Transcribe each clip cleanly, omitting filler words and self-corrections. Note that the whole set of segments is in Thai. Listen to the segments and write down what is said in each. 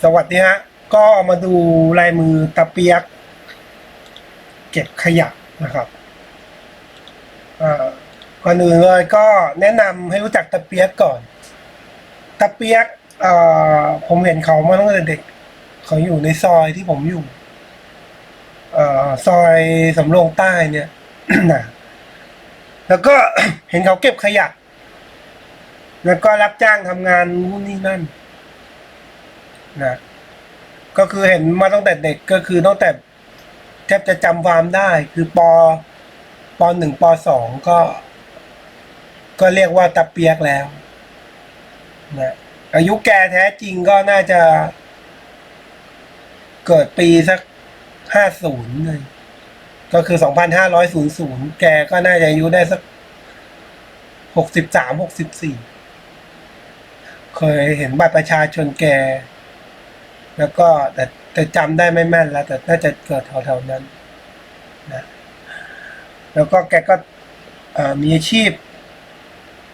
สวัสดีฮะก็มาดูลายมือตะเปียกเก็บขยะนะครับก่อนอื่นเลยก็แนะนำให้รู้จักตะเปียกก่อนตะเปียกผมเห็นเขามาตั้งแต่เด็กเขาอยู่ในซอยที่ผมอยู่ซอยสำโรงใต้เนี่ยนะแล้วก็ เห็นเขาเก็บขยะแล้วก็รับจ้างทำงานนู่นนี่นั่นนะก็คือเห็นมาตั้งแต่เด็กก็คือตั้งแต่แทบจะจำความได้คือป.1 ป.2ก็เรียกว่าตะเปียกแล้วนะอายุแกแท้จริงก็น่าจะเกิดปีสัก50เลยก็คือ2500แกก็น่าจะอายุได้สัก63 64เคยเห็นบัตรประชาชนแกแล้วก็แต่จำได้ไม่แม่นแล้วแต่น่าจะเกิดแถวๆนั้นนะแล้วก็แกก็มีอาชีพ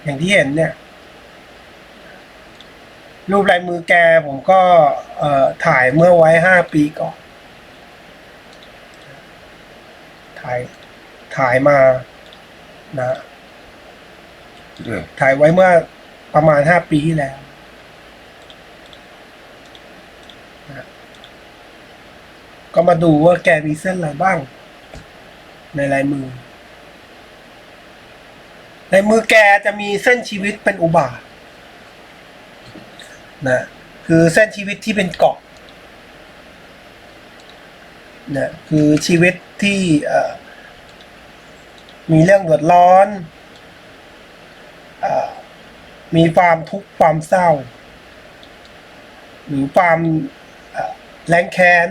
อย่างที่เห็นเนี่ยรูปลายมือแกผมก็ถ่ายเมื่อไว้5 ปีก่อนถ่ายมานะถ่ายไว้เมื่อประมาณ5 ปีที่แล้วนะก็มาดูว่าแกมีเส้นอะไรบ้างในลายมือแกจะมีเส้นชีวิตเป็นอุบาทนะคือเส้นชีวิตที่เป็นเกาะนะคือชีวิตที่มีเรื่องเดือดร้อนมีความทุกข์ความเศร้าหรือความแรงแค้น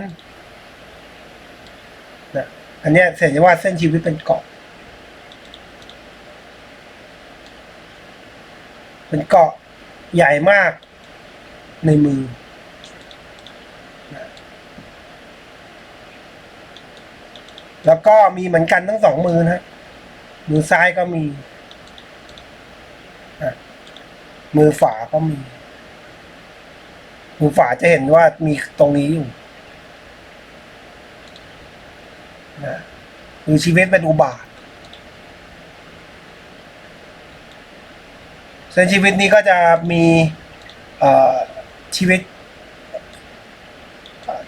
นะอันนี้เรียกว่าเส้นชีวิตเป็นเกาะใหญ่มากในมือนะแล้วก็มีเหมือนกันทั้ง2 มือนะมือซ้ายก็มีมือขวาก็มีมือขวาจะเห็นว่ามีตรงนี้อยู่นะคือชีวิตเป็นอุบาทเส้นชีวิตนี้ก็จะมีชีวิต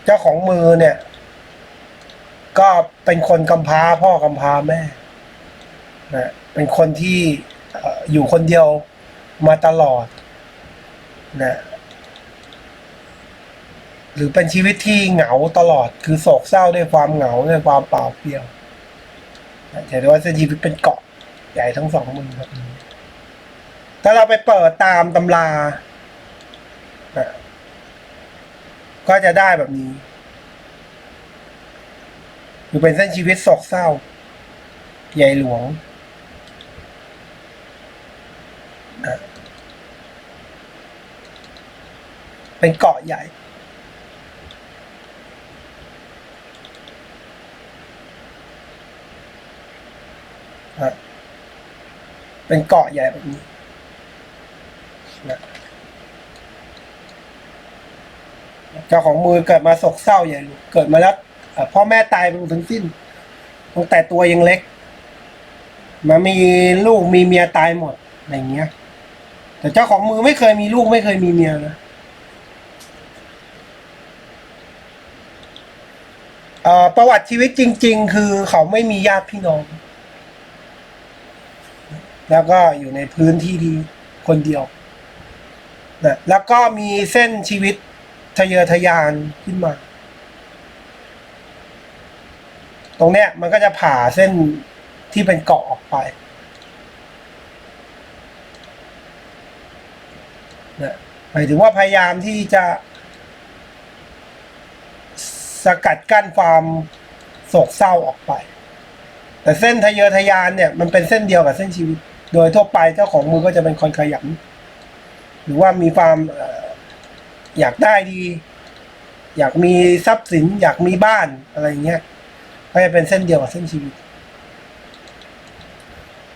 เจ้าของมือเนี่ยก็เป็นคนกำพร้าพ่อกำพร้าแม่นะเป็นคนที่อยู่คนเดียวมาตลอดนะหรือเป็นชีวิตที่เหงาตลอดคือโศกเศร้าด้วยความเหงาด้วยความเปล่าเปลี่ยวเห็นว่าเส้นชีวิตเป็นเกาะใหญ่ทั้ง2 มือครับถ้าเราไปเปิดตามตำราก็จะได้แบบนี้คือเป็นเส้นชีวิตโศกเศร้าใหญ่หลวงเป็นเกาะใหญ่เป็นเกาะใหญ่แบบนี้เจ้าของมือเกิดมาโศกเศร้าใหญ่เกิดมาแล้วพ่อแม่ตายไปทั้งสิ้นตั้งแต่ตัวยังเล็กมามีลูกมีเมียตายหมดอะไรเงี้ยแต่เจ้าของมือไม่เคยมีลูกไม่เคยมีเมียนะประวัติชีวิตจริงๆคือเขาไม่มีญาติพี่น้องแล้วก็อยู่ในพื้นที่ที่คนเดียวนะแล้วก็มีเส้นชีวิตทะเยอทะยานขึ้นมาตรงเนี้ยมันก็จะผ่าเส้นที่เป็นเกาะออกไปนะหมายถึงว่าพยายามที่จะสกัดกั้นความโศกเศร้าออกไปแต่เส้นทะเยอทะยานเนี่ยมันเป็นเส้นเดียวกับเส้นชีวิตโดยทั่วไปเจ้าของมือก็จะเป็นคนขยันหรือว่ามีความอยากได้ดีอยากมีทรัพย์สินอยากมีบ้านอะไรเงี้ยก็จะเป็นเส้นเดียวกับเส้นชีวิต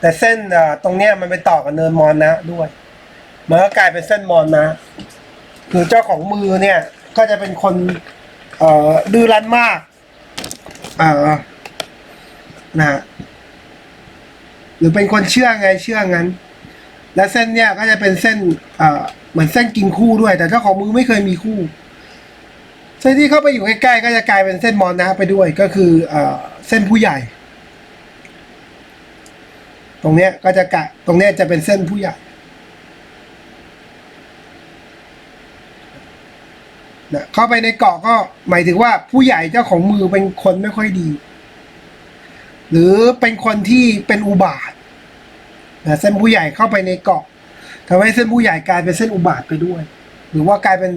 แต่เส้นตรงเนี้ยมันไปต่อกับเนินมรณะด้วยมันก็กลายเป็นเส้นมรณะคือเจ้าของมือเนี่ย ก็จะเป็นคนดื้อรั้นมากนะหรือเป็นคนเชื่อไงเชื่องั้นและเส้นเนี่ยก็จะเป็นเส้นเหมือนเส้นกินคู่ด้วยแต่เจ้าของมือไม่เคยมีคู่เส้นที่เข้าไปอยู่ใกล้ๆก็จะกลายเป็นเส้นมรณะไปด้วยก็คือเส้นผู้ใหญ่ ตรงเนี้ยก็จะตรงเนี้ยจะเป็นเส้นผู้ใหญ่นะเข้าไปในเกาะก็หมายถึงว่าผู้ใหญ่เจ้าของมือเป็นคนไม่ค่อยดีหรือเป็นคนที่เป็นอุบาทนะเส้นผู้ใหญ่เข้าไปในเกาะทำให้เส้นผู้ใหญ่กลายเป็นเส้นอุบาทไปด้วยหรือว่ากลายเป็น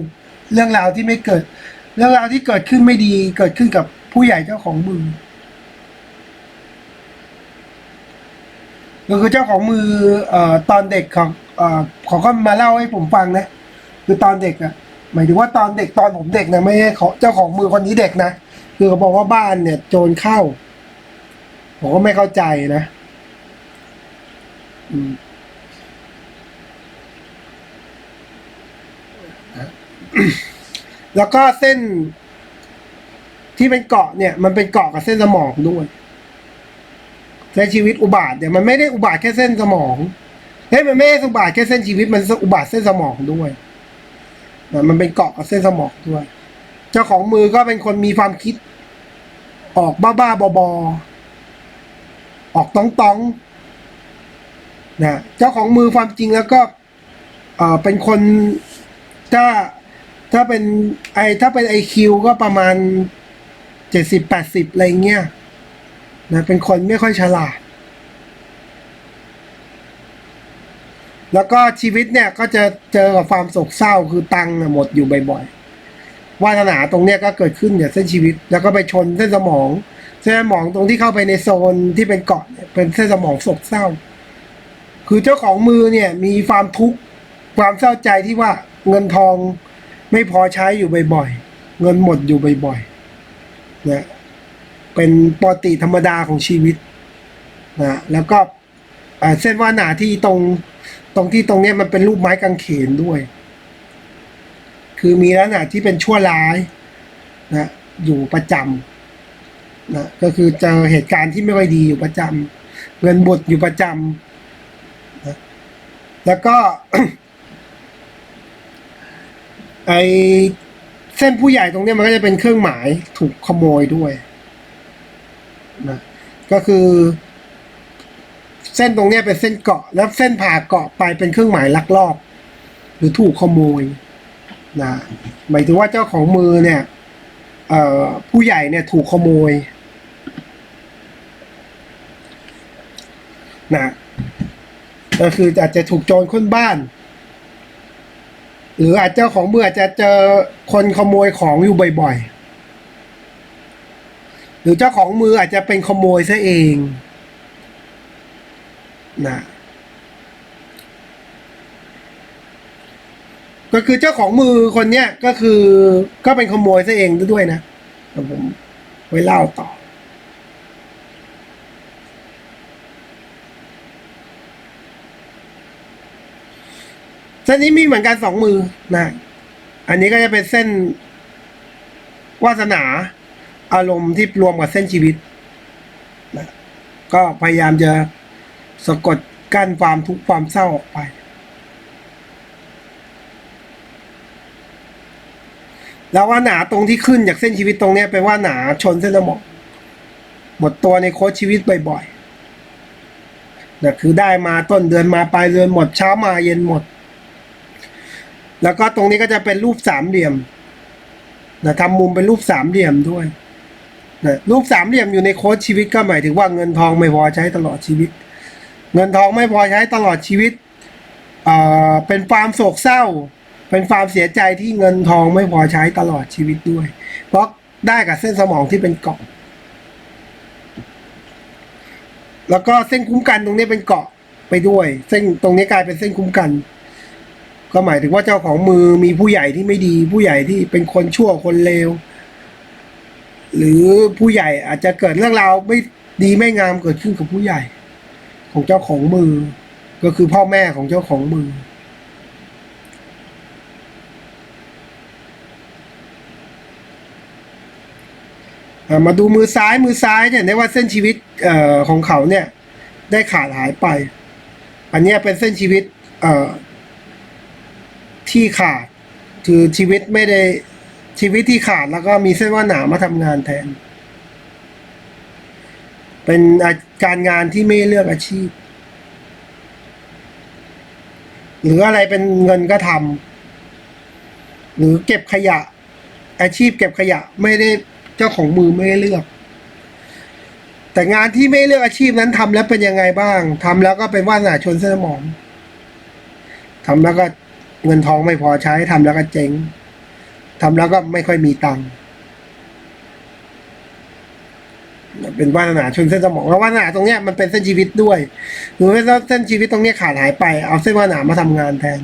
เรื่องราวที่ไม่เกิดเรื่องราวที่เกิดขึ้นไม่ดีเกิดขึ้นกับผู้ใหญ่เจ้าของมือก็คือเจ้าของมือตอนเด็กเขาก็มาเล่าให้ผมฟังนะคือตอนเด็กอ่ะหมายถึงว่าตอนเด็กตอนผมเด็กนะไม่ใช่เจ้าของมือคนนี้เด็กนะคือเขาบอกว่าบ้านเนี่ยโจรเข้าผมก็ไม่เข้าใจนะแล้วก็เส้นที่เป็นเกาะเนี่ยมันเป็นเกาะกับเส้นสมองด้วยใช้ชีวิตอุบาทเนี่ยมันไม่ได้อุบาทแค่เส้นสมองมันไม่ได้อุบาทแค่เส้นชีวิตมันอุบาทเส้นสมองด้วยมันเป็นเกาะกับเส้นสมองด้วยเจ้าของมือก็เป็นคนมีความคิดออกบ้าๆบอๆออกต้องนะเจ้าของมือความจริงแล้วก็เป็นคนถ้าเป็นถ้าเป็นIQก็ประมาณ70-80อะไรเงี้ยนะเป็นคนไม่ค่อยฉลาดแล้วก็ชีวิตเนี่ยก็จะเจอกับความโศกเศร้าคือตังค์หมดอยู่บ่อยๆวาสนาตรงเนี้ยก็เกิดขึ้นเนี่ยเส้นชีวิตแล้วก็ไปชนเส้นสมองตรงที่เข้าไปในโซนที่เป็นเกาะเป็นเส้นสมองโศกเศร้าคือเจ้าของมือเนี่ยมีความทุกข์ความเศร้าใจที่ว่าเงินทองไม่พอใช้อยู่บ่อยๆเงินหมดอยู่บ่อยๆนะเป็นปกติธรรมดาของชีวิตนะแล้วก็เส้นวาสนาที่ตรงที่ตรงเนี้ยมันเป็นรูปไม้กางเขนด้วยคือมีลักษณะที่เป็นชั่วร้ายนะอยู่ประจำนะก็คือเจอเหตุการณ์ที่ไม่ค่อยดีอยู่ประจำเงินบดอยู่ประจำนะแล้วก็ ไอเส้นผู้ใหญ่ตรงนี้มันก็จะเป็นเครื่องหมายถูกขโมยด้วยนะก็คือเส้นตรงนี้เป็นเส้นเกาะแล้วเส้นผ่าเกาะไปเป็นเครื่องหมายลักลอบหรือถูกขโมยนะหมายถึงว่าเจ้าของมือเนี่ยผู้ใหญ่เนี่ยถูกขโมยนะก็คืออาจจะถูกโจรค้นบ้านหรืออาจเจ้าของมืออาจจะเจอคนขโมยของอยู่บ่อยๆหรือเจ้าของมืออาจจะเป็นขโมยซะเองนะก็คือเจ้าของมือคนเนี้ยก็คือก็เป็นขโมยซะเองด้วยนะผมไว้เล่าต่อเส้นนี้มีเหมือนกัน2 มือนะอันนี้ก็จะเป็นเส้นวาสนาอารมณ์ที่รวมกับเส้นชีวิตนะก็พยายามจะสะกดกั้นความทุกข์ความเศร้าออกไปแล้วว่าหนาตรงที่ขึ้นจากเส้นชีวิตตรงนี้เป็นว่าหนาชนเส้นสมองหมดตัวในโค้ชชีวิตบ่อยๆนะคือได้มาต้นเดือนมาปลายเดือนหมดเช้ามาเย็นหมดแล้วก็ตรงนี้ก็จะเป็นรูปสามเหลี่ยมนะทำมุมเป็นรูปสามเหลี่ยมด้วยนะรูปสามเหลี่ยมอยู่ในโค้ชชีวิตก็หมายถึงว่าเงินทองไม่พอใช้ตลอดชีวิตเงินทองไม่พอใช้ตลอดชีวิตเป็นความโศกเศร้าเป็นความเสียใจที่เงินทองไม่พอใช้ตลอดชีวิตด้วยเพราะได้กับเส้นสมองที่เป็นเกาะแล้วก็เส้นคุ้มกันตรงนี้เป็นเกาะไปด้วยเส้นตรงนี้กลายเป็นเส้นคุ้มกันก็หมายถึงว่าเจ้าของมือมีผู้ใหญ่ที่ไม่ดีผู้ใหญ่ที่เป็นคนชั่วคนเลวหรือผู้ใหญ่อาจจะเกิดเรื่องราวไม่ดีไม่งามเกิดขึ้นกับผู้ใหญ่ของเจ้าของมือก็คือพ่อแม่ของเจ้าของมือ มาดูมือซ้ายเนี่ยได้ว่าเส้นชีวิตของเขาเนี่ยได้ขาดหายไปอันนี้เป็นเส้นชีวิตที่ขาดคือชีวิตไม่ได้ชีวิตที่ขาดแล้วก็มีเส้นวาสนามาทำงานแทนเป็นการงานที่ไม่เลือกอาชีพหรืออะไรเป็นเงินก็ทำหรือเก็บขยะอาชีพเก็บขยะไม่ได้เจ้าของมือไม่ได้เลือกแต่งานที่ไม่เลือกอาชีพนั้นทำแล้วเป็นยังไงบ้างทำแล้วก็เป็นวาสนาชนเส้นสมองทำแล้วก็เงินทองไม่พอใช้ทำแล้วก็เจ๊งทำแล้วก็ไม่ค่อยมีตังค์เป็นวาสนาชนเส้นสมองแล้ววาสนาตรงเนี้ยมันเป็นเส้นชีวิตด้วยหรือว่าเส้นชีวิตตรงเนี้ยขาดหายไปเอาเส้นวาสนามาทำงานแทน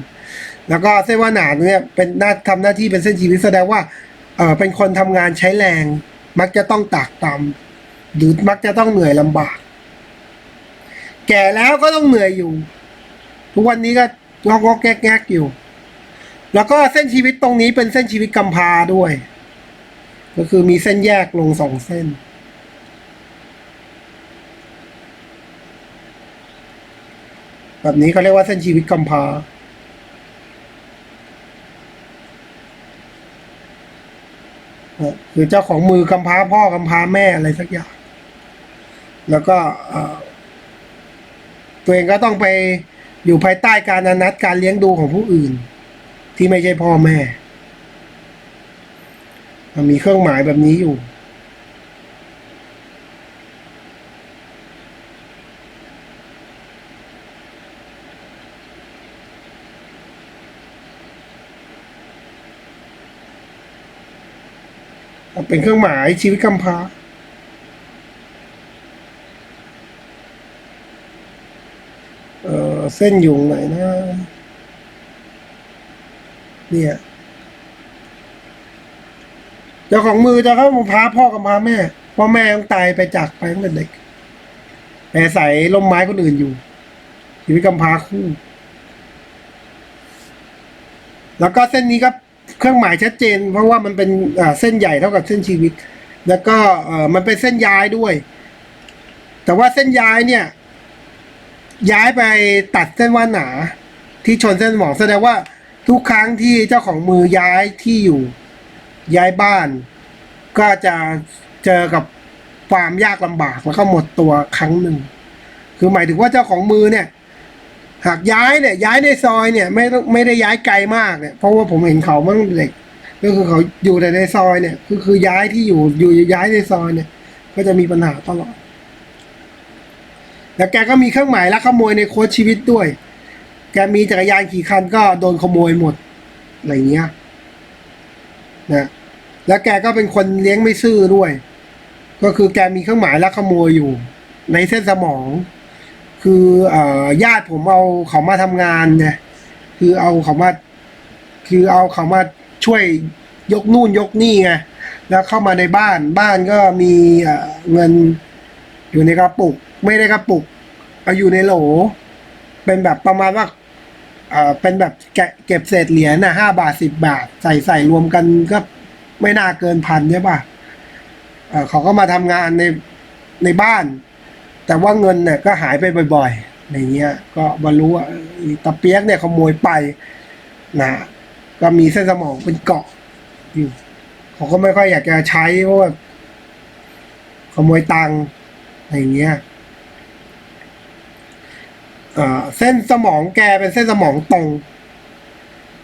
แล้วก็เส้นวาสนาตรงเนี้ยเป็นทำหน้าที่เป็นเส้นชีวิตแสดงว่าเป็นคนทำงานใช้แรงมักจะต้องตากตำหรือมักจะต้องเหนื่อยลำบากแก่แล้วก็ต้องเหนื่อยอยู่ทุกวันนี้ก็งอกแงกอยู่แล้วก็เส้นชีวิตตรงนี้เป็นเส้นชีวิตกำพร้าด้วยก็คือมีเส้นแยกลง2เส้นแบบนี้เขาเรียกว่าเส้นชีวิตกำพร้าคือเจ้าของมือกำพร้าพ่อกำพร้าแม่อะไรสักอย่างแล้วก็ตัวเองก็ต้องไปอยู่ภายใต้การอนัตการเลี้ยงดูของผู้อื่นที่ไม่ใช่พ่อแม่มีเครื่องหมายแบบนี้อยู่เป็นเครื่องหมายชีวิตกำพร้าเส้นอยู่ไหนนะเนี่ยเจ้าของมือจะเข้ามาพาพ่อกับพาแม่พ่อแม่ต้องตายไปจากไปตั้งแต่เด็กแต่ใส่ลมไม้คนอื่นอยู่ชีวิตกำพร้าคู่แล้วก็เส้นนี้ก็เครื่องหมายชัดเจนเพราะว่ามันเป็นเส้นใหญ่เท่ากับเส้นชีวิตแล้วก็มันเป็นเส้นย้ายด้วยแต่ว่าเส้นย้ายเนี่ยย้ายไปตัดเส้นวาสนาที่ชนเส้นสมองแสดงว่าทุกครั้งที่เจ้าของมือย้ายที่อยู่ย้ายบ้านก็จะเจอกับความยากลำบากแล้วก็หมดตัวครั้งหนึ่งคือหมายถึงว่าเจ้าของมือเนี่ยหากย้ายในซอยเนี่ยไม่ได้ย้ายไกลมากเนี่ยเพราะว่าผมเห็นเขาเมื่อเด็กก็คือเขาอยู่แต่ในซอยเนี่ยคือย้ายที่อยู่ย้ายในซอยเนี่ยก็จะมีปัญหาตลอดแล้วแกก็มีเครื่องหมายลักขโมยในโค้ดชีวิตด้วยแกมีจักรยานกี่คันก็โดนขโมยหมดอะไรเงี้ยนะแล้วแกก็เป็นคนเลี้ยงไม่ซื่อด้วยก็คือแกมีเครื่องหมายลักขโมยอยู่ในเส้นสมองคือญาติผมเอาเขามาทำงานไงคือเอาเขามาช่วยยกนู่นยกนี่ไงแล้วเข้ามาในบ้านก็มีเงินอยู่ในกระปุกไม่ได้กระปุกเอาอยู่ในโหลเป็นแบบประมาณว่าเป็นแบบเก็บเศษเหรียญ5 บาท10 บาทใส่รวมกันก็ไม่น่าเกิน1,000ใช่ป่ะเขาก็มาทำงานในบ้านแต่ว่าเงินเนี่ยก็หายไปบ่อยๆในเงี้ยก็บรรลุว่าตะเปียกเนี่ยขโมยไปนะก็มีเส้นสมองเป็นเกาะอยู่เขาก็ไม่ค่อยอยากจะใช้เพราะว่าขโมยตังค์อะไรเงี้ยเส้นสมองแกเป็นเส้นสมองตรง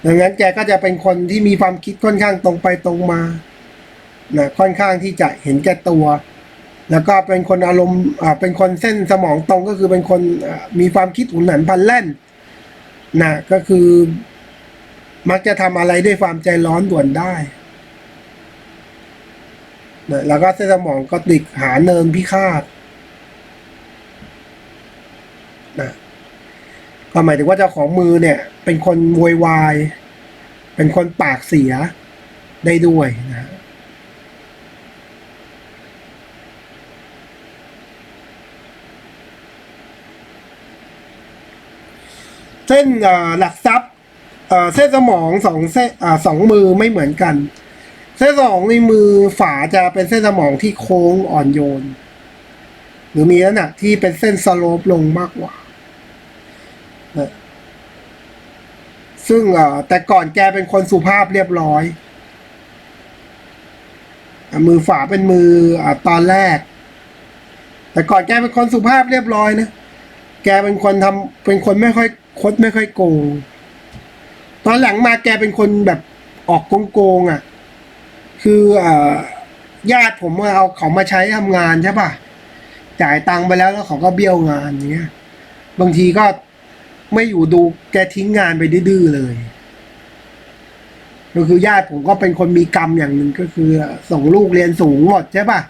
ดังนั้นแกก็จะเป็นคนที่มีความคิดค่อนข้างตรงไปตรงมานะค่อนข้างที่จะเห็นแก่ตัวแล้วก็เป็นคนอารมณ์เป็นคนเส้นสมองตรงก็คือเป็นคนมีความคิดหุนหันพลันแล่นนะก็คือมักจะทำอะไรด้วยความใจร้อนด่วนได้นะแล้วก็เส้นสมองก็ติดหาเนินพิฆาตนะก็หมายถึงว่าเจ้าของมือเนี่ยเป็นคนโวยวายเป็นคนปากเสียได้ด้วยนะเส้นหลักทรัพย์เส้นสมอง2 เส้น2 มือไม่เหมือนกัน เส้นสมองในมือฝาจะเป็นเส้นสมองที่โค้งอ่อนโยน หรือมีลักษณะที่เป็นเส้นสโลปลงมากกว่านะซึ่งแต่ก่อนแกเป็นคนสุภาพเรียบร้อยมือฝาเป็นมือตอนแรก แต่ก่อนแกเป็นคนสุภาพเรียบร้อยนะแกเป็นคนเป็นคนไม่ค่อยคดไม่ค่อยโกงตอนหลังมาแกเป็นคนแบบออกโกงคือญาติผมเอาเขามาใช้ทำงานใช่ป่ะจ่ายตังค์ไปแล้วเขาก็เบี้ยวงานเงี้ยบางทีก็ไม่อยู่ดูแกทิ้งงานไปดื้อเลยก็คือญาติผมก็เป็นคนมีกรรมอย่างหนึ่งก็คือส่งลูกเรียนสูงหมดใช่ป่ะ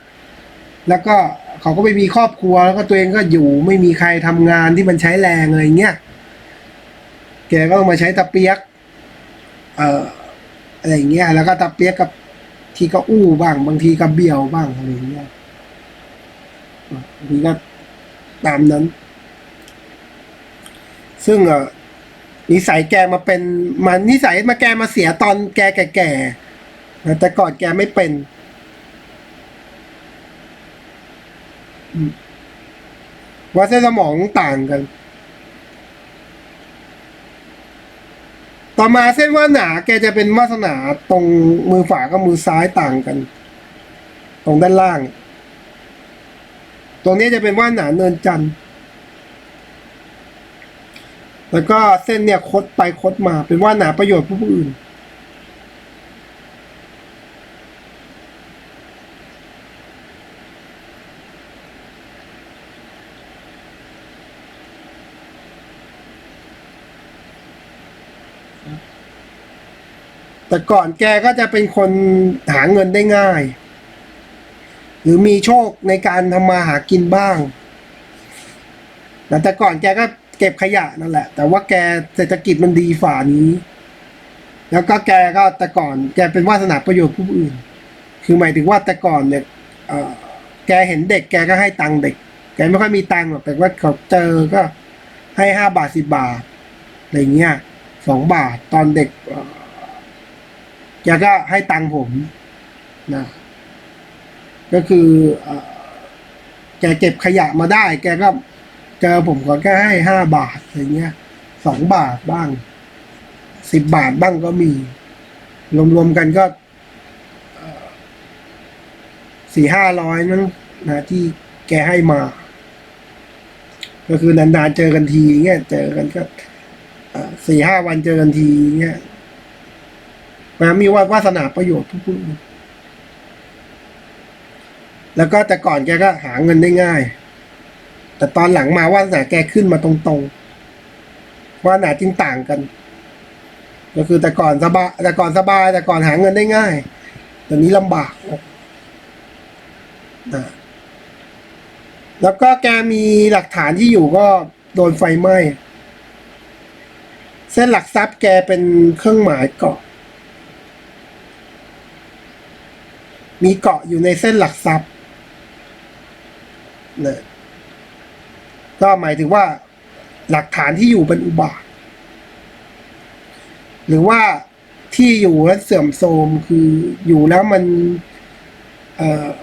แล้วก็เขาก็ไม่มีครอบครัวแล้วก็ตัวเองก็อยู่ไม่มีใครทำงานที่มันใช้แรงอะไรเงี้ยแกก็ต้องมาใช้ตะเปียกอะไรเงี้ยแล้วก็ตะเปียกกับทีก็อู้บ้างบางทีก็เบี้ยวบ้างอะไรเงี้ยบางทีก็ตามนั้นซึ่งนิสัยแกมาเป็นนิสัยมาแกมาเสียตอนแกแก่ๆแต่ก่อนแกไม่เป็นว่าเส้นสมองต่างกันต่อมาเส้นวาสนาแกจะเป็นวาสนาตรงมือขวากับมือซ้ายต่างกันตรงด้านล่างตรงนี้จะเป็นวาสนาเนินจันทร์แล้วก็เส้นเนี่ยคดไปคดมาเป็นวาสนาประโยชน์ผู้อื่นแต่ก่อนแกก็จะเป็นคนหาเงินได้ง่ายหรือมีโชคในการทำมาหากินบ้างแต่ก่อนแกก็เก็บขยะนั่นแหละแต่ว่าแกเศรษฐกิจมันดีฝ่านี้แล้วก็แกก็แต่ก่อนแกเป็นวาสนาประโยชน์ผู้อื่นคือหมายถึงว่าแต่ก่อนเนี่ยแกเห็นเด็กแกก็ให้ตังค์เด็กแกไม่ค่อยมีตังค์หรอกแต่ว่าเขาเจอก็ให้5 บาท 10 บาทอะไรเงี้ย2 บาทตอนเด็กแกก็ให้ตังค์ผมนะก็คือแกเก็บขยะมาได้แกก็เจอผมก็แค่ให้5 บาทอะไรเงี้ย2 บาทบ้าง10 บาทบ้างก็มีรวมๆกันก็400-500นั่นนะที่แกให้มาก็คือนานๆเจอกันทีเงี้ยเจอกันก็4-5 วันเจอกันทีเงี้ยมีวาสนาประโยชน์ทุกๆแล้วก็แต่ก่อนแกก็หาเงินได้ง่ายแต่ตอนหลังมาวาสนาแกขึ้นมาตรงๆวาสนาจริงต่างกันก็คือแต่ก่อนสบายแต่ก่อนหาเงินได้ง่ายตอนนี้ลำบากนะแล้วก็แกมีหลักฐานที่อยู่ก็โดนไฟไหม้เส้นหลักทรัพย์แกเป็นเครื่องหมายเกาะมีเกาะอยู่ในเส้นหลักทรัพย์นะก็หมายถึงว่าหลักฐานที่อยู่เป็นอุบาทหรือว่าที่อยู่แล้วเสื่อมโทรมคืออยู่แล้วมัน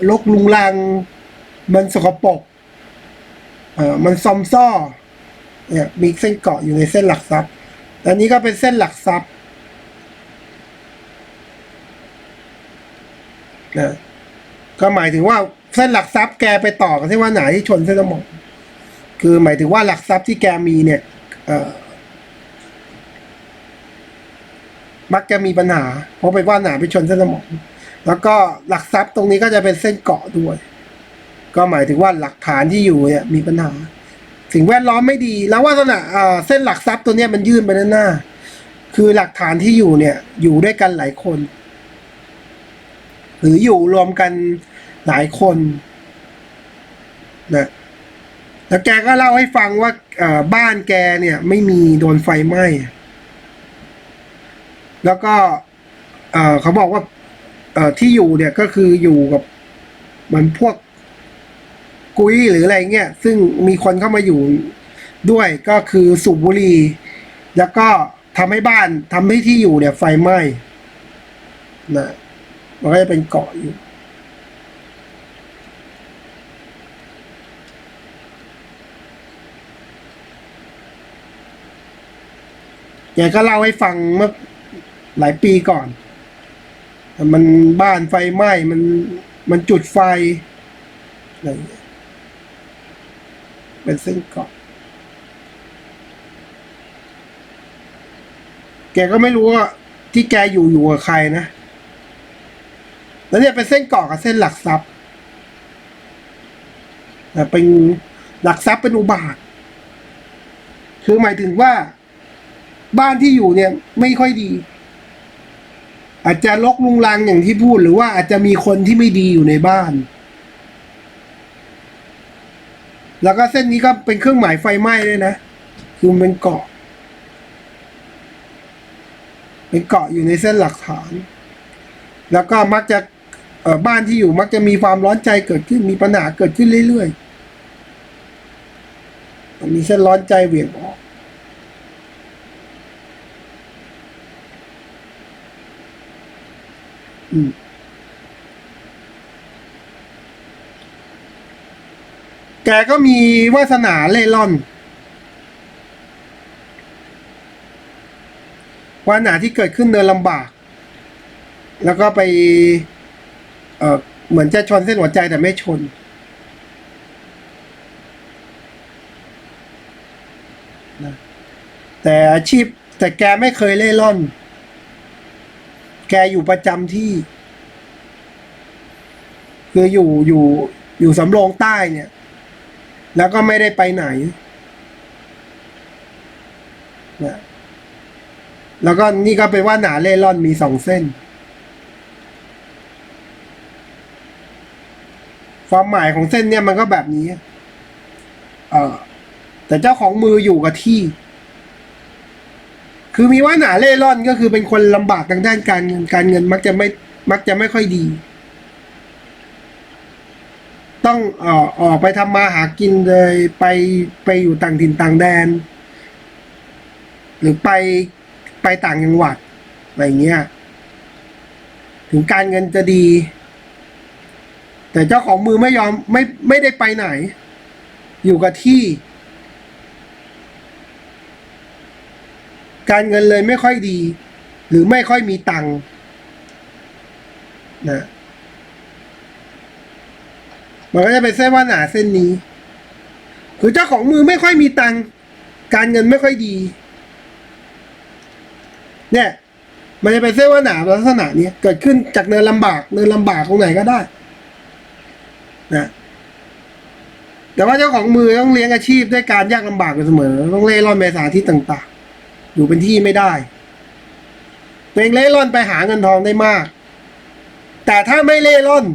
รกรุงรังมันสกปรกมันซอมซ่อเนี่ยมีเส้นเกาะอยู่ในเส้นหลักทรัพย์อันนี้ก็เป็นเส้นหลักทรัพย์นะก็หมายถึงว่าเส้นหลักทรัพย์แกไปต่อกับเส้นวาสนาที่ชนเส้นสมองคือหมายถึงว่าหลักทรัพย์ที่แกมีเนี่ยมักจะมีปัญหาเพราะไปวาสนาไปชนเส้นสมองแล้วก็หลักทรัพย์ตรงนี้ก็จะเป็นเส้นเกาะด้วยก็หมายถึงว่าหลักฐานที่อยู่เนี่ยมีปัญหาสิ่งแวดล้อมไม่ดีแล้ววาสนาเส้นหลักทรัพย์ตัวเนี้ยมันยื่นไปด้านหน้าคือหลักฐานที่อยู่เนี่ยอยู่ด้วยกันหลายคนหรืออยู่รวมกันหลายคนนะแล้วแกก็เล่าให้ฟังว่าบ้านแกเนี่ยไม่มีโดนไฟไหม้แล้วก็เขาบอกว่าที่อยู่เนี่ยก็คืออยู่กับมันพวกกุ้ยหรืออะไรเงี้ยซึ่งมีคนเข้ามาอยู่ด้วยก็คือสูบบุหรี่แล้วก็ทำให้ที่อยู่เนี่ยไฟไหม้นะ มันก็จะเป็นเกาะอยู่แกก็เล่าให้ฟังเมื่อหลายปีก่อนมันบ้านไฟไหม้มันจุดไฟอะไรอย่างเงี้ยเป็นเส้นเกาะแกก็ไม่รู้ว่าที่แกอยู่กับใครนะแล้วเนี่ยเป็นเส้นเกาะกับเส้นหลักทรัพย์แต่เป็นหลักทรัพย์เป็นอุบาทคือหมายถึงว่าบ้านที่อยู่เนี่ยไม่ค่อยดีอาจจะรกรุงรังอย่างที่พูดหรือว่าอาจจะมีคนที่ไม่ดีอยู่ในบ้านแล้วก็เส้นนี้ก็เป็นเครื่องหมายไฟไหม้ด้วยนะคือมันเป็นเกาะอยู่ในเส้นหลักฐานแล้วก็มักจะบ้านที่อยู่มักจะมีความร้อนใจเกิดขึ้นมีปัญหาเกิดขึ้นเรื่อยๆมีเส้นร้อนใจเหวี่ยงออกแกก็มีวาสนาเล่ร่อนวาสนาที่เกิดขึ้นเดินลำบากแล้วก็ไปเหมือนจะชนเส้นหัวใจแต่ไม่ชนนะแต่อาชีพแต่แกไม่เคยเล่ร่อนแกอยู่ประจำที่คืออยู่สำโรงใต้เนี่ยแล้วก็ไม่ได้ไปไหนนะแล้วก็นี่ก็เป็นว่าหนาเล่ร่อนมี2 เส้นความหมายของเส้นเนี่ยมันก็แบบนี้แต่เจ้าของมืออยู่กับที่ คือมีว่าหนาเล่ร่อนก็คือเป็นคนลำบากทางด้านการเงินมักจะไม่ค่อยดีต้องออกไปทำมาหากินเลยไปอยู่ต่างถิ่นต่างแดนหรือไปต่างจังหวัดอะไรเงี้ยถึงการเงินจะดี แต่เจ้าของมือไม่ยอมไม่ได้ไปไหน อยู่กับที่การเงินเลยไม่ค่อยดี หรือไม่ค่อยมีตังค์นะมันก็จะเป็นเส้นวาสนาเส้นนี้คือเจ้าของมือไม่ค่อยมีตังค์การเงินไม่ค่อยดี เนี่ย มันจะเป็นเส้นวาสนาลักษณะนี้เกิดขึ้นจากเนินลำบากตรงไหนก็ได้นะแต่ว่าเจ้าของมือต้องเลี้ยงอาชีพด้วยการยากลำบากอยู่เสมอต้องเล่ร่อนไปสถานที่ต่างๆอยู่เป็นที่ไม่ได้ตัวเองเล่ร่อนไปหาเงินทองได้มากแต่ถ้าไม่เล่ร่อน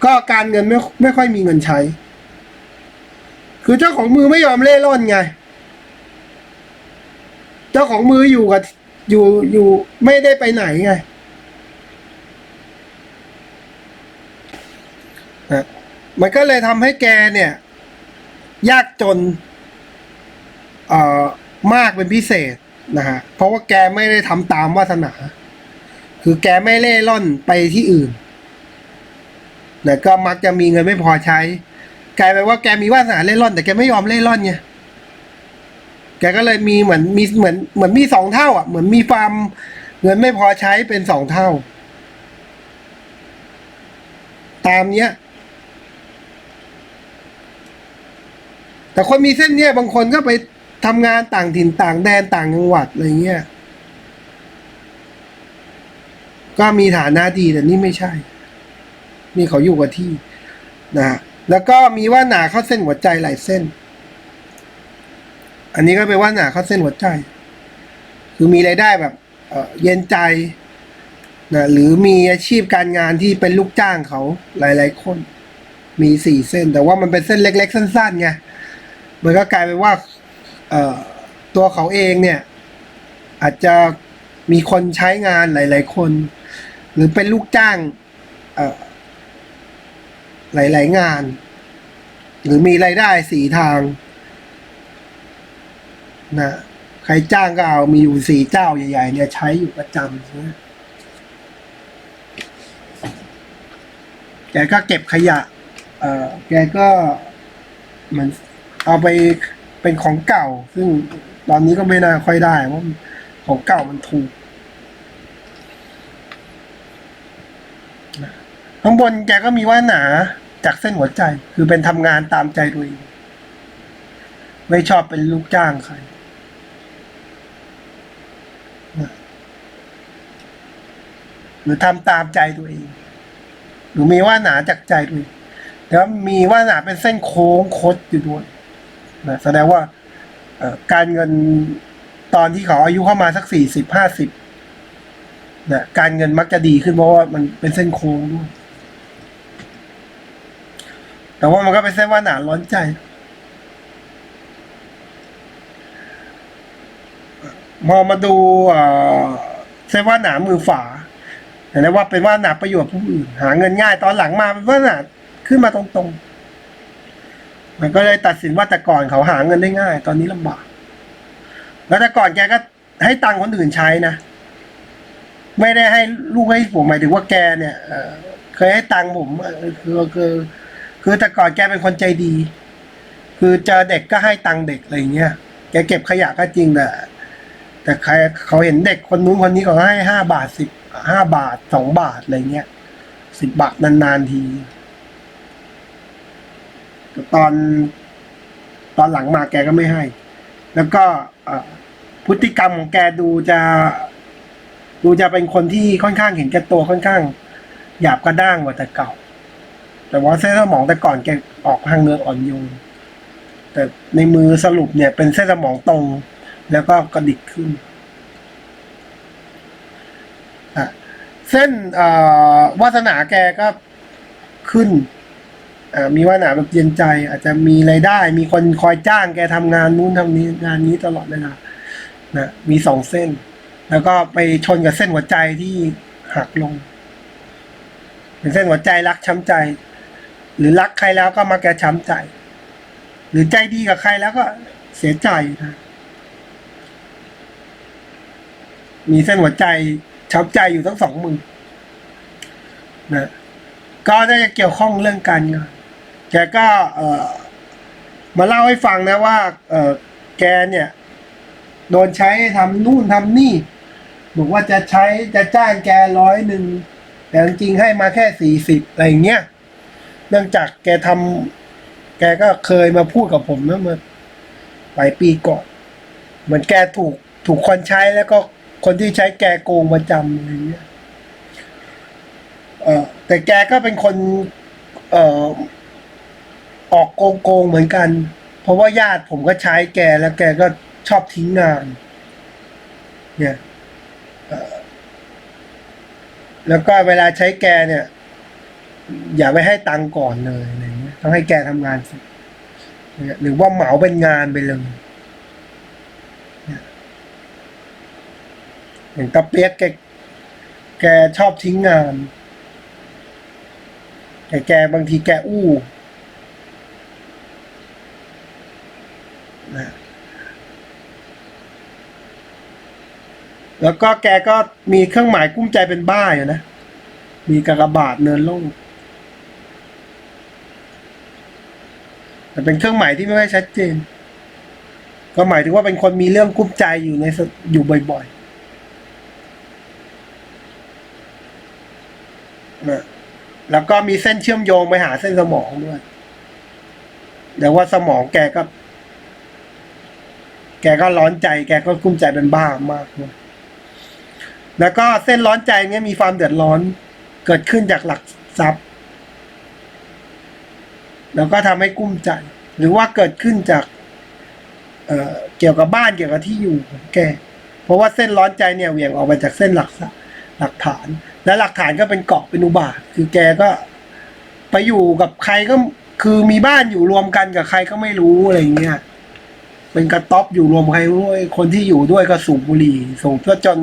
ก็การเงินไม่ค่อยมีเงินใช้คือเจ้าของมือไม่ยอมเล่ร่อนไงเจ้าของมืออยู่ไม่ได้ไปไหนไงนะมันก็เลยทำให้แกเนี่ยยากจนมากเป็นพิเศษนะฮะเพราะว่าแกไม่ได้ทำตามวาสนาคือแกไม่เล่ร่อนไปที่อื่นแต่ก็มักจะมีเงินไม่พอใช้กลายเป็นว่าแกมีวาสนาเล่ร่อนแต่แกไม่ยอมเล่ร่อนไงแกก็เลยมีเหมือนมี2 เท่าอ่ะเหมือนมีความเงินไม่พอใช้เป็น2 เท่าตามเนี้ยแต่คนมีเส้นเนี้ยบางคนก็ไปทำงานต่างถิ่นต่างแดนต่างจังหวัดอะไรเงี้ยก็มีฐานะดีแต่นี่ไม่ใช่นี่เขาอยู่กับที่นะแล้วก็มีว่าหนาเข้าเส้นหัวใจหลายเส้นอันนี้ก็เป็นว่าหนาเข้าเส้นหัวใจคือมีรายได้แบบเย็นใจนะหรือมีอาชีพการงานที่เป็นลูกจ้างเขาหลายๆคนมี4 เส้นแต่ว่ามันเป็นเส้นเล็กๆสั้นๆไงมันก็กลายเป็นว่าตัวเขาเองเนี่ยอาจจะมีคนใช้งานหลายๆคนหรือเป็นลูกจ้างหลายๆงานหรือมีรายได้4 ทางนะใครจ้างก็เอามีอยู่4 เจ้าใหญ่ๆเนี่ยใช้อยู่ประจำนะ แกก็เก็บขยะแกก็เหมือนเอาไปเป็นของเก่าซึ่งตอนนี้ก็ไม่น่าค่อยได้เพราะของเก่ามันถูกข้างบนแกก็มีวาสนาจากเส้นหัวใจคือเป็นทำงานตามใจตัวเองไม่ชอบเป็นลูกจ้างใครหรือทำตามใจตัวเองหรือมีวาสนาจากใจตัวเองแล้วมีวาสนาเป็นเส้นโค้งคดอยู่ด้วยนะแสดงว่าการเงินตอนที่เขาอายุเข้ามาสัก40-50นะการเงินมักจะดีขึ้นเพราะว่ามันเป็นเส้นโค้งด้วยแต่ว่ามันก็เป็นเส้นวาสนาร้อนใจพอมาดูเส้นวาสนามือฝาเห็นไหมว่าเป็นวาสนาประโยชน์ผู้อื่นหาเงินง่ายตอนหลังมาเป็นวาสนาขึ้นมาตรงๆมันก็เลยตัดสินว่าแต่ก่อนเขาหาเงินได้ง่ายตอนนี้ลำบากแล้วแต่ก่อนแกก็ให้ตังค์คนอื่นใช้นะไม่ได้ให้ลูกให้ผมหมายถึงว่าแกเนี่ยเคยให้ตังค์ผมคือแต่ก่อนแกเป็นคนใจดีคือเจอเด็กก็ให้ตังค์เด็กอะไรเงี้ยแกเก็บขยะก็จริงแต่ใครเขาเห็นเด็กคนนู้นคนนี้เขาให้5 บาท15 บาท2 บาทอะไรเงี้ย10 บาทนานๆทีตอนหลังมาแกก็ไม่ให้แล้วก็พฤติกรรมของแกดูจะเป็นคนที่ค่อนข้างเห็นแก่ตัวค่อนข้างหยาบกระด้างกว่าแต่เก่าแต่ว่าเส้นสมองแต่ก่อนแกออกทางเนื้ออ่อนโยนแต่ในมือสรุปเนี่ยเป็นเส้นสมองตรงแล้วก็กระดิกขึ้นเส้นวาสนาแกก็ขึ้นมีวาสนาแบบเย็นใจอาจจะมีรายได้มีคนคอยจ้างแกทำงานนู้นทำนี้งานนี้ตลอดเวลานะมี2 เส้นแล้วก็ไปชนกับเส้นหัวใจที่หักลงเป็นเส้นหัวใจรักช้ำใจหรือรักใครแล้วก็มาแกช้ำใจหรือใจดีกับใครแล้วก็เสียใจนะมีเส้นหัวใจช้ำใจอยู่ทั้ง2 มือนะก็น่าจะเกี่ยวข้องเรื่องการงานแกก็มาเล่าให้ฟังนะว่าแกเนี่ยโดนใช้ทำนู่นทำนี่บอกว่าจะจ้างแก100แต่จริงๆให้มาแค่40อะไรอย่างเงี้ยเนื่องจากแกก็เคยมาพูดกับผมนะเมื่อหลายปีก่อนเหมือนแกถูกคนใช้แล้วก็คนที่ใช้แกโกงประจำอะไรเงี้ยแต่แกก็เป็นคนออกโกงเหมือนกันเพราะว่าญาติผมก็ใช้แกแล้วแกก็ชอบทิ้งงานเนี่ยแล้วก็เวลาใช้แกเนี่ยอย่าไปให้ตังค์ก่อนเลยอะไรเงี้ยต้องให้แกทำงานสิหรือว่าเหมาเป็นงานไปเลยอย่างตะเปียกแกชอบทิ้งงานแต่แกบางทีแกอู้นะแล้วก็แกก็มีเครื่องหมายกุ้มใจเป็นบ้าอยู่นะมีกากบาทเนินโลกแต่เป็นเครื่องหมายที่ไม่ค่อยชัดเจนก็หมายถึงว่าเป็นคนมีเรื่องกุ้มใจอยู่บ่อยๆนะแล้วก็มีเส้นเชื่อมโยงไปหาเส้นสมองด้วยแต่ว่าสมองแกก็ร้อนใจแกก็กุ้มใจเป็นบ้ามากเลยแล้วก็เส้นร้อนใจเนี้ยมีความเดือดร้อนเกิดขึ้นจากหลักทรัพย์แล้วก็ทำให้กุ้มใจหรือว่าเกิดขึ้นจากเกี่ยวกับบ้านเกี่ยวกับที่อยู่ของแกเพราะว่าเส้นร้อนใจเนี่ยเหวี่ยงออกมาจากเส้นหลักฐานและหลักฐานก็เป็นเกาะเป็นอุบาทคือแกก็ไปอยู่กับใครก็คือมีบ้านอยู่รวมกันกับใครก็ไม่รู้อะไรเงี้ยเป็นกระต๊อบอยู่รวมใครด้วยคนที่อยู่ด้วยก็สูบบุหรี่สูบเพื่อจน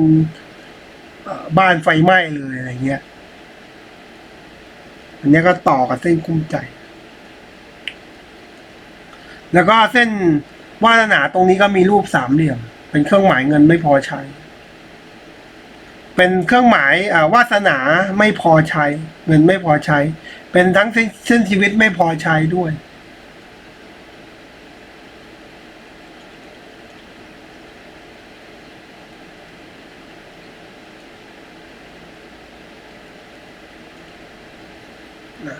บ้านไฟไหม้เลยอะไรเงี้ยอันนี้ก็ต่อกับเส้นกุ้มใจแล้วก็เส้นวาสนาตรงนี้ก็มีรูป3 เหลี่ยมเป็นเครื่องหมายเงินไม่พอใช้ เป็นเครื่องหมายวาสนาไม่พอใช้ เงินไม่พอใช้ เป็นทั้งเส้นชีวิตไม่พอใช้ด้วยนะ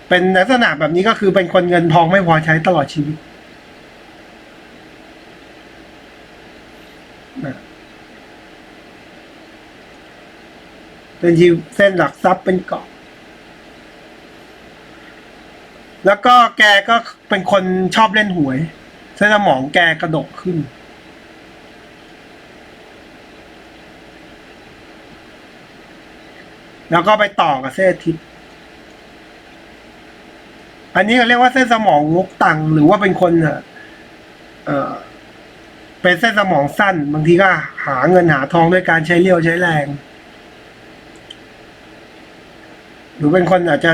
เป็นลักษณะแบบนี้ก็คือเป็นคนเงินทองไม่พอใช้ตลอดชีวิตนะเป็นเส้นหลักทรัพย์เป็นเกาะแล้วก็แกก็เป็นคนชอบเล่นหวยเส้นสมองแกกระดกขึ้นแล้วก็ไปต่อกับเส้นอาทิตย์อันนี้เขาเรียกว่าเส้นสมองงกตังหรือว่าเป็นคนเป็นเส้นสมองสั้นบางทีก็หาเงินหาทองด้วยการใช้เรี่ยวใช้แรงหรือเป็นคนอาจจะ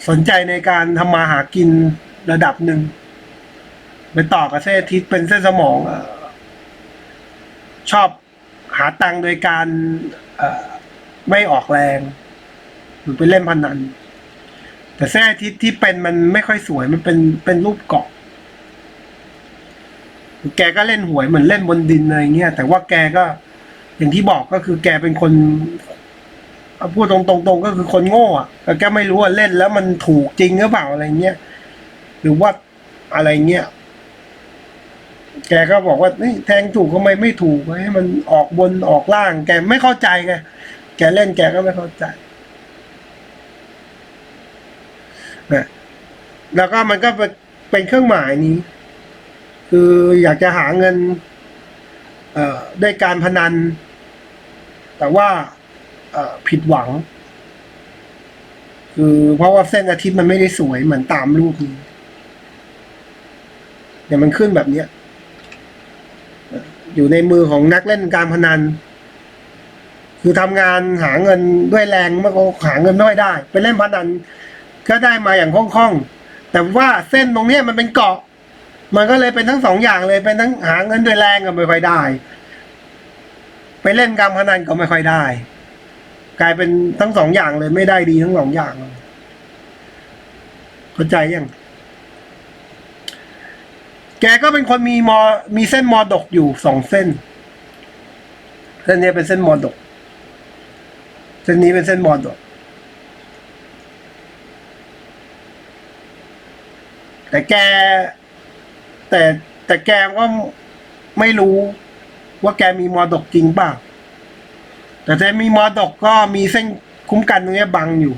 สนใจในการทำมาหากินระดับหนึ่งไปต่อกับเส้นอาทิตย์เป็นเส้นสมองชอบหาตังค์โดยการไม่ออกแรงหรือไปเล่นพนันแต่เส้นอาทิตย์ที่เป็นมันไม่ค่อยสวยมันเป็นรูปเกาะแกก็เล่นหวยเหมือนเล่นบนดินอะไรเงี้ยแต่ว่าแกก็อย่างที่บอกก็คือแกเป็นคนพูดตรงๆก็คือคนโง่อะแต่แกไม่รู้ว่าเล่นแล้วมันถูกจริงหรือเปล่าอะไรเงี้ยหรือว่าอะไรเงี้ยแกก็บอกว่านี่แทงถูกทำไมไม่ถูกให้มันออกบนออกล่างแกไม่เข้าใจไงแกเล่นแกก็ไม่เข้าใจนะแล้วก็มันก็เป็นเครื่องหมายนี้คืออยากจะหาเงินด้วยการพนันแต่ว่าผิดหวังคือเพราะว่าเส้นอาทิตย์มันไม่ได้สวยเหมือนตามรูปนี้เนี่ยมันขึ้นแบบเนี้ยอยู่ในมือของนักเล่นการพนันคือทำงานหาเงินด้วยแรงมันก็หาเงินไม่ได้ไปเล่นพนันก็ได้มาอย่างคล่องๆแต่ว่าเส้นตรงเนี้ยมันเป็นเกาะมันก็เลยเป็นทั้งสองอย่างเลยเป็นทั้งหาเงินด้วยแรงก็ไม่ค่อยได้ไปเล่นการพนันก็ไม่ค่อยได้กลายเป็นทั้งสองอย่างเลยไม่ได้ดีทั้งสองอย่างเลยเข้าใจยังแกก็เป็นคนมีเส้นมอดกอยู่2 เส้นเส้นนี้เป็นเส้นมอดกเส้นนี้เป็นเส้นมอดกแต่แกก็ไม่รู้ว่าแกมีมอดกจริงเปล่าแต่มีมอดกก็มีเส้นคุ้มกันตรงนี้บังอยู่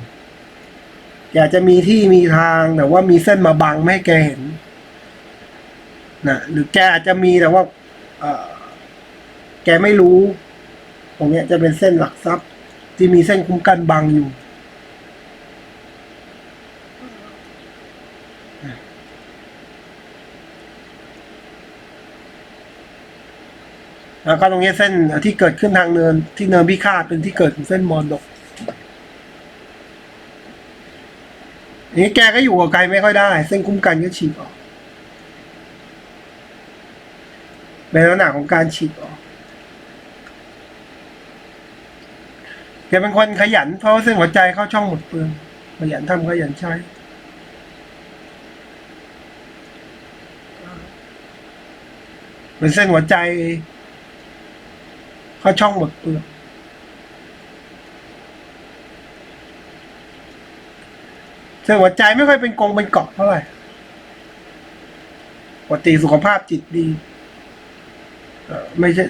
อยากจะมีที่มีทางแต่ว่ามีเส้นมาบังไม่ให้แกเห็นนะหรือแกอาจจะมีแต่ว่าแกไม่รู้ตรงนี้จะเป็นเส้นหลักทรัพย์ที่มีเส้นคุ้มกันบังอยู่แล้วก็ตรงนี้เส้นที่เกิดขึ้นทางเนินที่เนินพิฆาตเป็นที่เกิดของเส้นมอดกนี้แกก็อยู่กับไกลไม่ค่อยได้เส้นคุ้มกันก็ฉีกออกเป็นลักษณะของการฉีกออกแกเป็นคนขยันเพราะว่าเส้นหัวใจเข้าช่องหมดเปลืองขยันทำขยันใช้เป็นเส้นหัวใจเข้าช่องหมดเปลืองเส้นหัวใจไม่ค่อยเป็นกงเป็นเกาะเท่าไหร่ปกติสุขภาพจิตดีไม่ใช่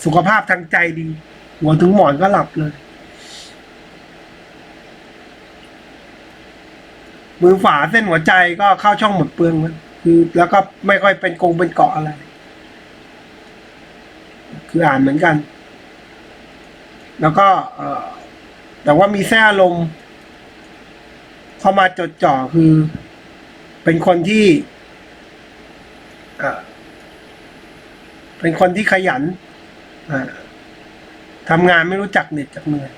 สุขภาพทางใจดีหัวถึงหมอนก็หลับเลยมือฝาเส้นหัวใจก็เข้าช่องหมดเปลืองมันคือแล้วก็ไม่ค่อยเป็นกงเป็นเกาะอะไรคืออ่านเหมือนกันแล้วก็แต่ว่ามีแท้อารมณ์เข้ามาจดจ่อคือเป็นคนที่เป็นคนที่ขยันทำงานไม่รู้จักเหน็ดจักเหนื่อย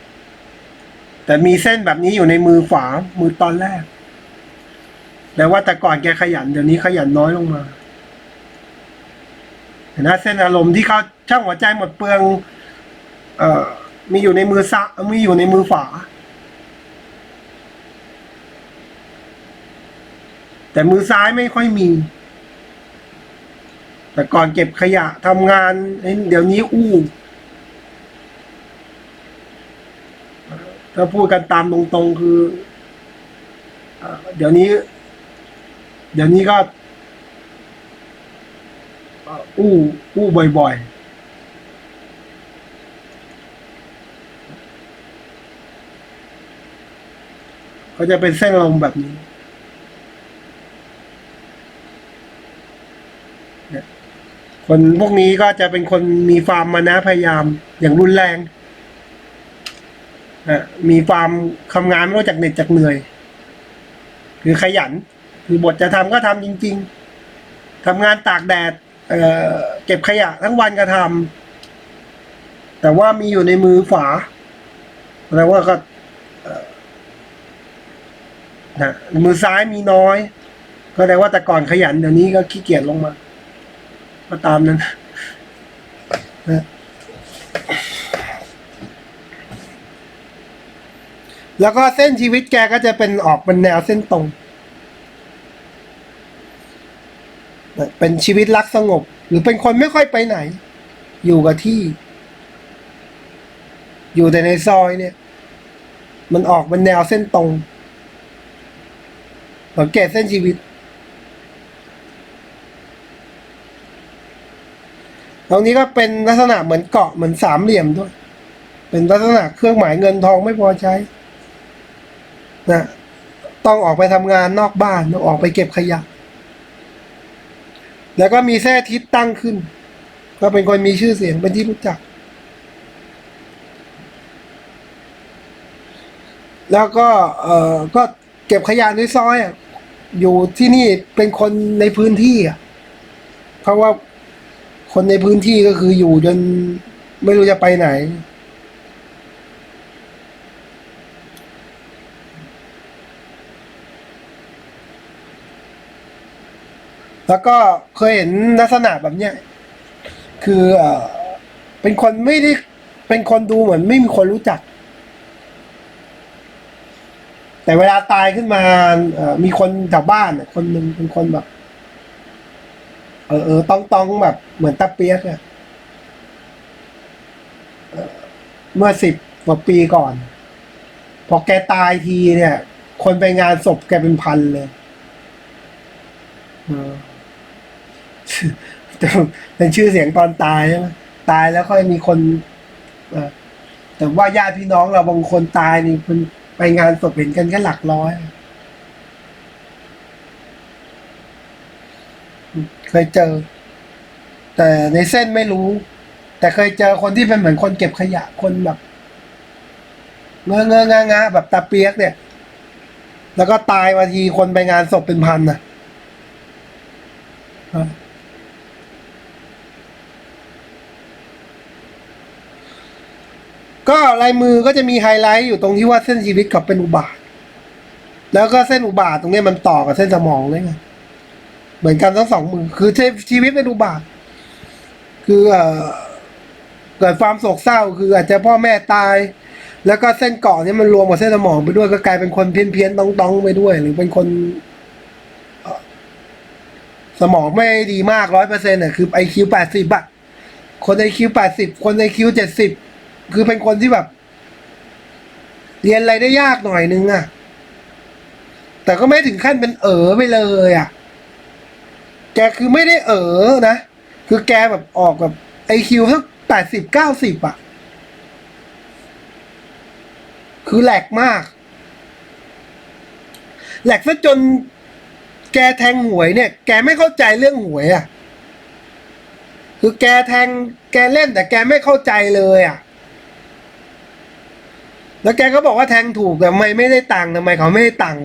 แต่มีเส้นแบบนี้อยู่ในมือขวามือตอนแรกแต่ว่าแต่ก่อนแกขยันเดี๋ยวนี้ขยันน้อยลงมา เห็นไหมเส้นอารมณ์ที่เข้าช่างหัวใจหมดเปลืองมีอยู่ในมือซ้ายมีอยู่ในมือขวาแต่มือซ้ายไม่ค่อยมี แต่ก่อนเก็บขยะทำงานเดี๋ยวนี้ถ้าพูดกันตามตรงๆคือเดี๋ยวนี้ก็อู้บ่อยๆก็จะเป็นเส้นลมแบบนี้คนพวกนี้ก็จะเป็นคนมีความมานะพยายามอย่างรุนแรงมีความทำงานไม่รู้จักเหน็ดจักเหนื่อยคือขยันคือบทจะทำก็ทำจริงๆทำงานตากแดดเก็บขยะทั้งวันก็ทำแต่ว่ามีอยู่ในมือขวาแปลว่าก็มือซ้ายมีน้อยก็แปลว่าแต่ก่อนขยันเดี๋ยวนี้ก็ขี้เกียจลงมาก็ตามนั้นแล้วก็เส้นชีวิตแกก็จะเป็นออกเป็นแนวเส้นตรงเป็นชีวิตรักสงบหรือเป็นคนไม่ค่อยไปไหนอยู่กับที่อยู่แต่ในซอยเนี่ยมันออกเป็นแนวเส้นตรงสังเกตเส้นชีวิตตรงนี้ก็เป็นลักษณะเหมือนเกาะเหมือนสามเหลี่ยมด้วยเป็นลักษณะเครื่องหมายเงินทองไม่พอใช้นะต้องออกไปทำงานนอกบ้านต้องออกไปเก็บขยะแล้วก็มีแส้ทิศตั้งขึ้นก็เป็นคนมีชื่อเสียงเป็นที่รู้จักแล้วก็ก็เก็บขยะในซอยอยู่ที่นี่เป็นคนในพื้นที่เพราะว่าคนในพื้นที่ก็คืออยู่จนไม่รู้จะไปไหนแล้วก็เคยเห็นลักษณะแบบเนี้ยคือเป็นคนไม่ได้เป็นคนดูเหมือนไม่มีคนรู้จักแต่เวลาตายขึ้นมามีคนแถวบ้านคนหนึ่งเป็นคนแบบต้องแบบเหมือนตาเปียกเมื่อ10 กว่าปีก่อนพอแกตายทีเนี่ย คนไปงานศพแกเป็นพันเลยแต่เป็นชื่อเสียงตอนตายใช่ไหมตายแล้วค่อยมีคนแต่ว่าญาติพี่น้องเราบางคนตายนี่คนไปงานศพเห็นกันแค่หลักร้อยเคยเจอ แต่ในเส้นไม่รู้ แต่เคยเจอคนที่เป็นเหมือนคนเก็บขยะคนแบบงะแบบตาเปียกเนี่ย แล้วก็ตายวันทีคนไปงานศพเป็นพันนะก็ลายมือก็จะมีไฮไลท์อยู่ตรงที่ว่าเส้นชีวิตกับเป็นอุบาทแล้วก็เส้นอุบาทตรงนี้มันต่อกับเส้นสมองเลยไงเหมือนกันทั้งสองมือคือชีวิตเป็นอุบาทคือเกิดความโศกเศร้าคืออาจจะพ่อแม่ตาย แล้วก็เส้นเกาะนี้มันรวมกับเส้นสมองไปด้วยก็กลายเป็นคนเพี้ยนต้องไปด้วย หรือเป็นคนสมองไม่ดีมาก100%คือIQ 80คนIQ 80คนIQ 70คือเป็นคนที่แบบ เรียนอะไรได้ยากหน่อยนึงแต่ก็ไม่ถึงขั้นเป็นไปเลยแกคือไม่ได้นะคือแกแบบออกแบบIQสัก80-90คือแหลกมากแหลกซะจนแกแทงหวยเนี่ยแกไม่เข้าใจเรื่องหวยคือแกเล่นแต่แกไม่เข้าใจเลยแล้วแกก็บอกว่าแทงถูกแต่ทำไมไม่ได้ตังค์ทำไมเขาไม่ได้ตังค์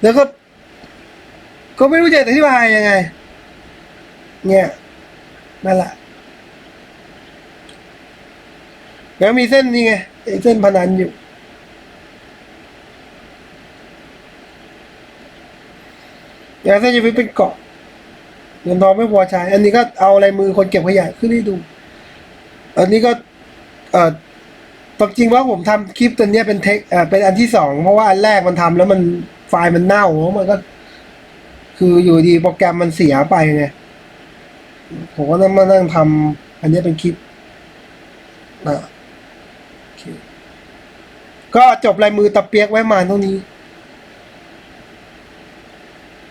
แล้วก็ไม่รู้จะอธิบายยังไงเนี่ยนั่นแหละแล้วมีเส้นนี่ไงเส้นพนันอยู่อย่างเส้นชีวิตเป็นเกาะ เงินทองไม่พอใช้อันนี้ก็เอาลายมือคนเก็บขยะขึ้นให้ดู อันนี้ก็เอ่อความจริงว่าผมทำคลิปตัวเนี้ยเป็นเป็นอันที่สองเพราะว่าอันแรกมันทำแล้วมันไฟล์มันเน่ามันก็ คืออยู่ดีโปรแกรมมันเสียไปไงผมก็ต้องมานั่งทำอันนี้เป็นคลิปนะโอเคก็จบลายมือตะเปียกไว้มาเท่านี้